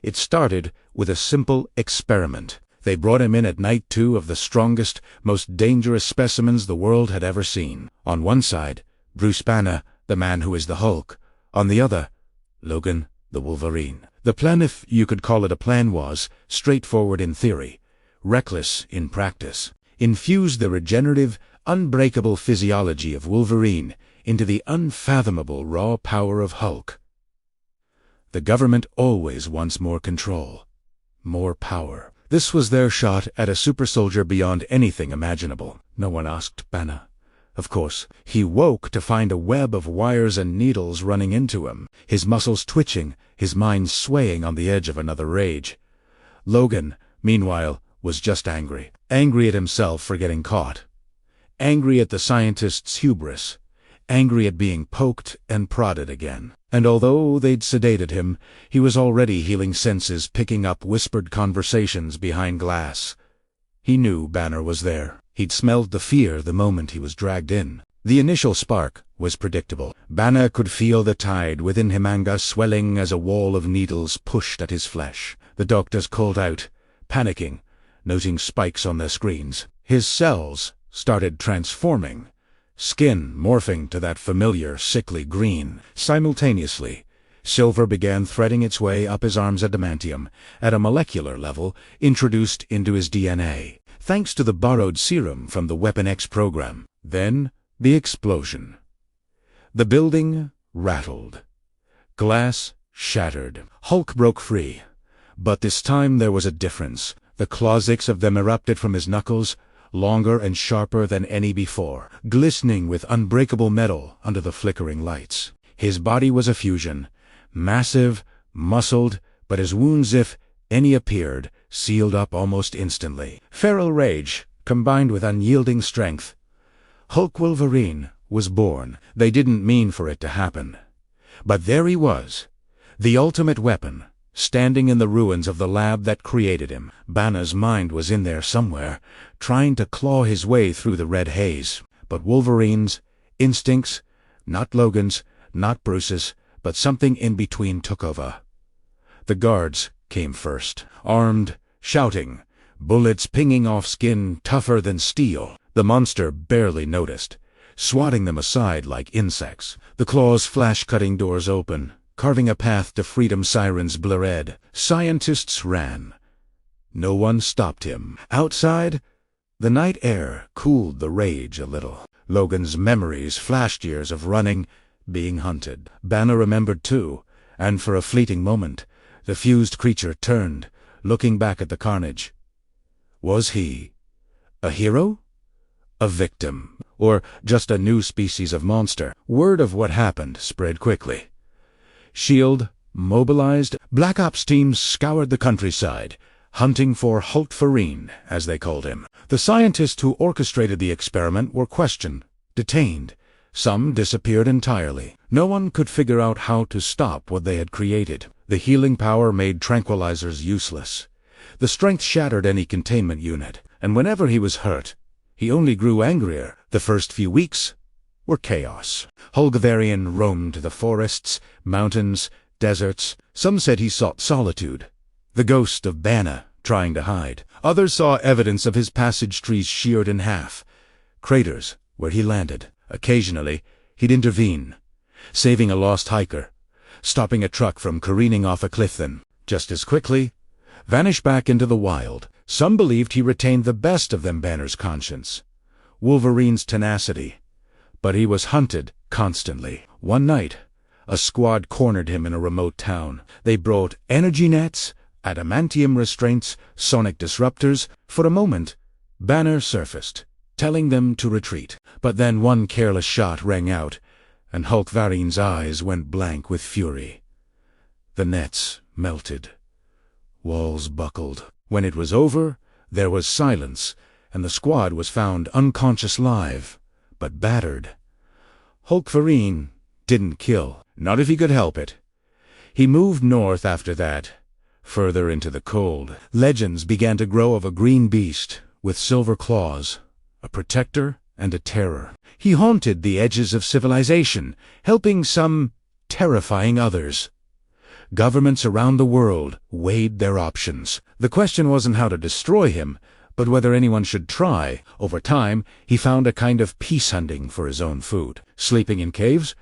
It started with a simple experiment. They brought him in at night 2 of the strongest, most dangerous specimens the world had ever seen. On one side, Bruce Banner, the man who is the Hulk. On the other, Logan, the Wolverine. The plan, if you could call it a plan, was straightforward in theory, reckless in practice. Infuse the regenerative, unbreakable physiology of Wolverine into the unfathomable raw power of Hulk. The government always wants more control, more power. This was their shot at a super soldier beyond anything imaginable. No one asked Banner. Of course, he woke to find a web of wires and needles running into him, his muscles twitching, his mind swaying on the edge of another rage. Logan, meanwhile, was just angry. Angry at himself for getting caught. Angry at the scientist's hubris. Angry at being poked and prodded again. And although they'd sedated him, he was already healing senses, picking up whispered conversations behind glass. He knew Banner was there. He'd smelled the fear the moment he was dragged in. The initial spark was predictable. Banner could feel the tide within him, anger swelling as a wall of needles pushed at his flesh. The doctors called out, panicking, noting spikes on their screens. His cells started transforming, skin morphing to that familiar, sickly green. Simultaneously, silver began threading its way up his arm's adamantium, at a molecular level, introduced into his DNA, thanks to the borrowed serum from the Weapon X program. Then, the explosion. The building rattled. Glass shattered. Hulk broke free. But this time there was a difference. The claws, 6 of them erupted from his knuckles, longer and sharper than any before, glistening with unbreakable metal under the flickering lights. His body was a fusion, massive, muscled, but his wounds, if any appeared, sealed up almost instantly. Feral rage, combined with unyielding strength. Hulk Wolverine was born. They didn't mean for it to happen. But there he was, the ultimate weapon, standing in the ruins of the lab that created him. Banner's mind was in there somewhere, trying to claw his way through the red haze. But Wolverine's instincts, not Logan's, not Bruce's, but something in between, took over. The guards came first, armed, shouting, bullets pinging off skin tougher than steel. The monster barely noticed, swatting them aside like insects. The claws flash, cutting doors open, carving a path to freedom. Sirens blared. Scientists ran. No one stopped him. Outside, the night air cooled the rage a little. Logan's memories flashed, years of running, being hunted. Banner remembered too, and for a fleeting moment, the fused creature turned, looking back at the carnage. Was he a hero? A victim? Or just a new species of monster? Word of what happened spread quickly. S.H.I.E.L.D. mobilized. Black Ops teams scoured the countryside, hunting for Hulk Wolverine, as they called him. The scientists who orchestrated the experiment were questioned, detained. Some disappeared entirely. No one could figure out how to stop what they had created. The healing power made tranquilizers useless. The strength shattered any containment unit, and whenever he was hurt, he only grew angrier. The first few weeks were chaos. Hulgavarian roamed the forests, mountains, deserts. Some said he sought solitude, the ghost of Banner trying to hide. Others saw evidence of his passage trees sheared in half, craters where he landed. Occasionally, he'd intervene, saving a lost hiker, stopping a truck from careening off a cliff, then, just as quickly, vanish back into the wild. Some believed he retained the best of them, Banner's conscience, Wolverine's tenacity. But he was hunted constantly. One night, a squad cornered him in a remote town. They brought energy nets, adamantium restraints, sonic disruptors. For a moment, Banner surfaced, telling them to retreat. But then one careless shot rang out, and Hulk Wolverine's eyes went blank with fury. The nets melted. Walls buckled. When it was over, there was silence, and the squad was found unconscious live, but battered. Hulk Wolverine didn't kill, not if he could help it. He moved north after that, further into the cold. Legends began to grow of a green beast with silver claws, a protector and a terror. He haunted the edges of civilization, helping some, terrifying others. Governments around the world weighed their options. The question wasn't how to destroy him, but whether anyone should try. Over time, he found a kind of peace hunting for his own food. Sleeping in caves,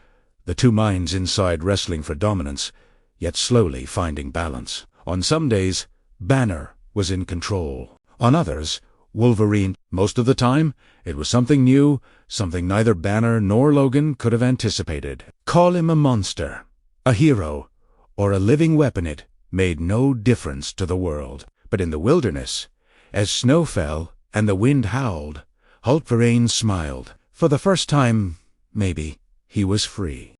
the two minds inside wrestling for dominance, yet slowly finding balance. On some days, Banner was in control. On others, Wolverine. Most of the time, it was something new, something neither Banner nor Logan could have anticipated. Call him a monster, a hero, or a living weapon, it made no difference to the world. But in the wilderness, as snow fell and the wind howled, Hulk Wolverine smiled. For the first time, maybe, he was free.